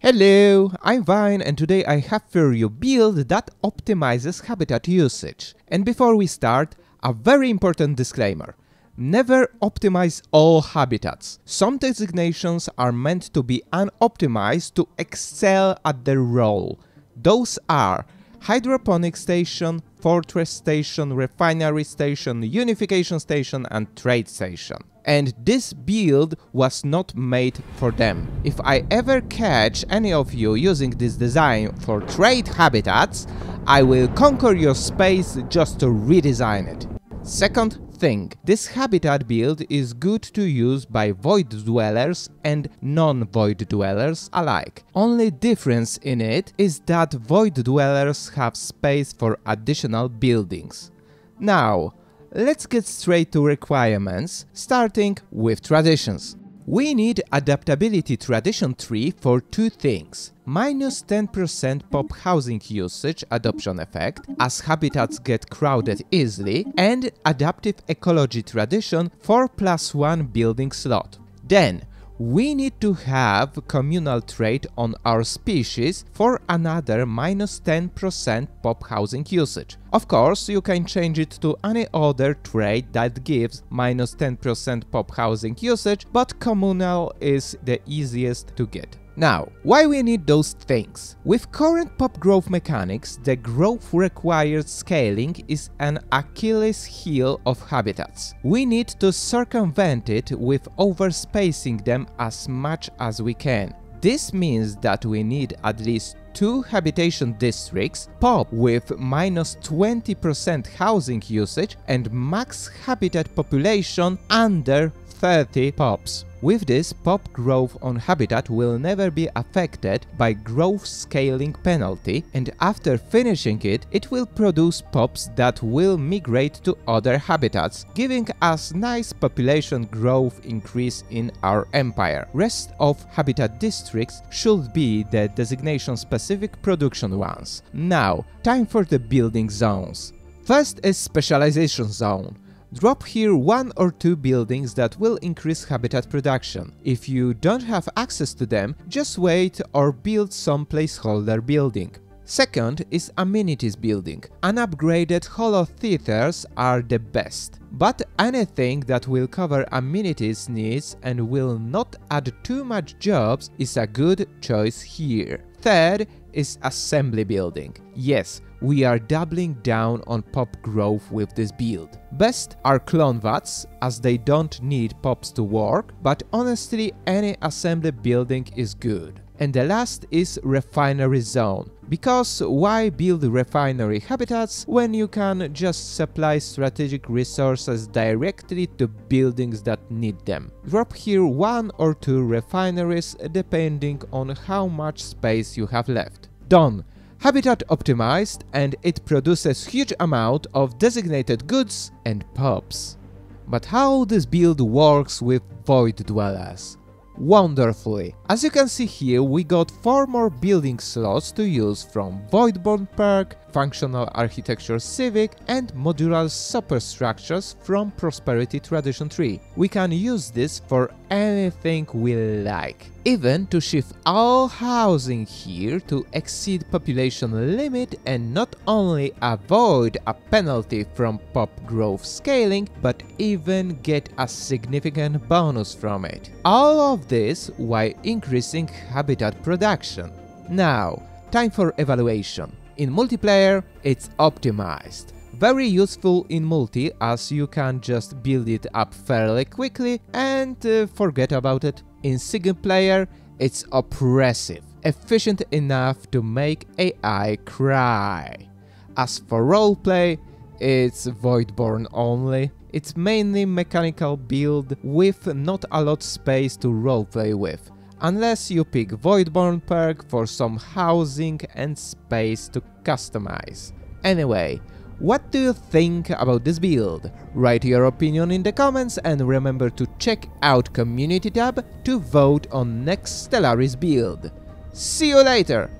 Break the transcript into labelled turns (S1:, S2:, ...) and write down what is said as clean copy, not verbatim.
S1: Hello, I'm Vine and today I have for you a build that optimizes habitat usage. And before we start, a very important disclaimer. Never optimize all habitats. Some designations are meant to be unoptimized to excel at their role. Those are Hydroponic Station, Fortress Station, Refinery Station, Unification Station and Trade Station. And this build was not made for them. If I ever catch any of you using this design for trade habitats, I will conquer your space just to redesign it. Second thing, this habitat build is good to use by void dwellers and non-void dwellers alike. Only difference in it is that void dwellers have space for additional buildings. Now, let's get straight to requirements, starting with traditions. We need Adaptability Tradition Tree for two things. Minus 10% pop housing usage adoption effect, as habitats get crowded easily, and Adaptive Ecology Tradition for +1 building slot. Then, we need to have communal trait on our species for another minus 10% pop housing usage. Of course, you can change it to any other trait that gives minus 10% pop housing usage, but communal is the easiest to get. Now, why we need those things? With current pop growth mechanics, the growth required scaling is an Achilles heel of habitats. We need to circumvent it with overspacing them as much as we can. This means that we need at least 2 habitation districts, pop with minus 20% housing usage and max habitat population under 30 pops. With this, pop growth on habitat will never be affected by growth scaling penalty, and after finishing it, it will produce pops that will migrate to other habitats, giving us nice population growth increase in our empire. Rest of habitat districts should be the designation-specific production ones. Now, time for the building zones. First is Specialization Zone. Drop here 1 or 2 buildings that will increase habitat production. If you don't have access to them, just wait or build some placeholder building. Second is Amenities building. Unupgraded Holo-Theatres are the best, but anything that will cover amenities needs and will not add too much jobs is a good choice here. Third is Assembly building. Yes, we are doubling down on pop growth with this build. Best are clone Vats, as they don't need pops to work, but honestly any assembly building is good. And the last is Refinery Zone, because why build refinery habitats when you can just supply strategic resources directly to buildings that need them. Drop here 1 or 2 refineries depending on how much space you have left. Done! Habitat optimized, and it produces huge amount of designated goods and pops. But how this build works with void dwellers? Wonderfully! As you can see here, we got 4 more building slots to use from Voidborn Perk, Functional Architecture Civic and Modular Superstructures from Prosperity Tradition Tree. We can use this for anything we like, even to shift all housing here to exceed population limit and not only avoid a penalty from pop growth scaling, but even get a significant bonus from it. All of this while increasing habitat production. Now, time for evaluation. In multiplayer, it's optimized. Very useful in multi, as you can just build it up fairly quickly and forget about it. In single player, it's oppressive, efficient enough to make AI cry. As for roleplay, it's Voidborn only. It's mainly mechanical build with not a lot space to roleplay with, unless you pick Voidborn perk for some housing and space to customize. Anyway, what do you think about this build? Write your opinion in the comments and remember to check out Community tab to vote on next Stellaris build. See you later!